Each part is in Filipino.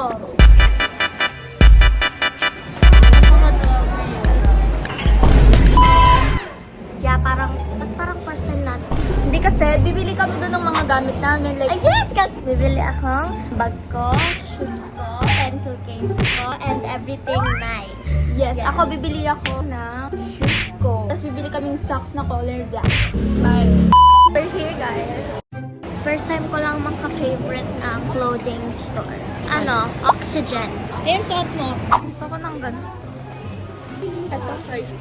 Wow. Yeah, parang first time natin. Hindi kasi, bibili kami doon ng mga gamit namin. Like, Ay, yes! Bibili akong bag ko, shoes ko, pencil case ko, and everything nice. yes, Yeah. ako bibili ako ng shoes ko. Tapos bibili kaming socks na color black. Bye. We're here, guys. First time ko lang maka-favorite clothing store. Ano? Oxygen. Ayan, suot mo. Gusto ko ng ganito. Ito, size.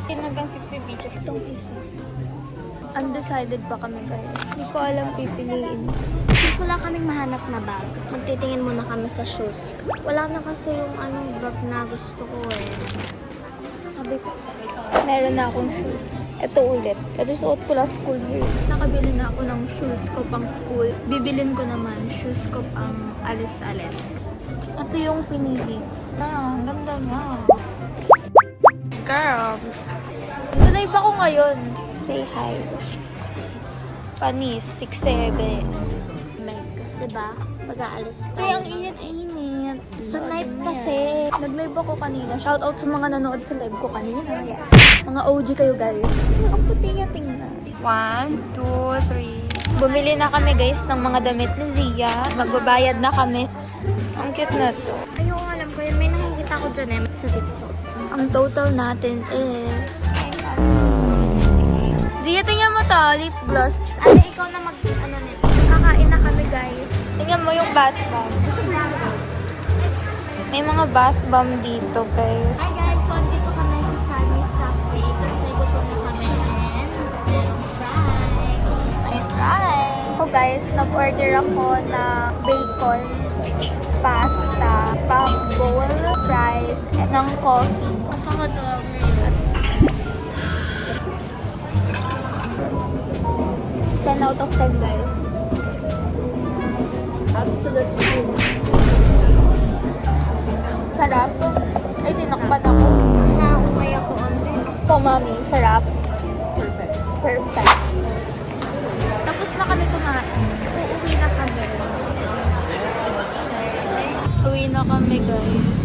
Tinagang 50 pieces. Itong isa. Undecided pa kami, guys. Hindi ko alam pipiliin. Since wala kaming mahanap na bag, magtitingin muna kami sa shoes. Wala na kasi yung bag na gusto ko eh. Sabi ko, Meron na akong shoes. Ito ulit. Ito suot ko last school year. Nakabili na ako ng shoes ko pang school. Bibilin ko naman shoes ko pang alis-alis. Ito yung pinili. Ah, ang ganda niya. Girl. Nalive ako ngayon. Say hi. Panis, 6'7". diba? Pag-aalis Kaya ang tayo. init-init. Sa night kasi. Nag-live ako kanina. Shout out sa mga nanood sa live ko kanina. Yes. Mga OG kayo, guys. Ang puti niya tingnan. 1, 2, 3. Bumili na kami, guys, ng mga damit ni Zia. Magbabayad na kami. Ang cute na to. Ayaw ko alam ko yun. May nakikita ko dyan eh. Sa TikTok. Ang total natin is... Zia, tingnan mo to. Lip gloss. Ano, ikaw na mag-ano nito. Kakain na kami, guys. Tingnan mo yung bath bomb. May mga bath bomb dito, guys. Hi guys, so dito kami sa Sammy's Cafe. Tapos nagutom na kami and fries. May fries. Ako, guys, nag-order ako ng bacon, pasta, spag bowl, fries, and ng coffee. Nakakatawa mo yun. 10 out of 10, guys. Absolute sin. Sarap. Ay, tinakpan ako. Naumay ako onte. Po, mami. Sarap. Perfect. Perfect. Tapos na kami kumain. Uuwi na kami. Uwi na kami, guys.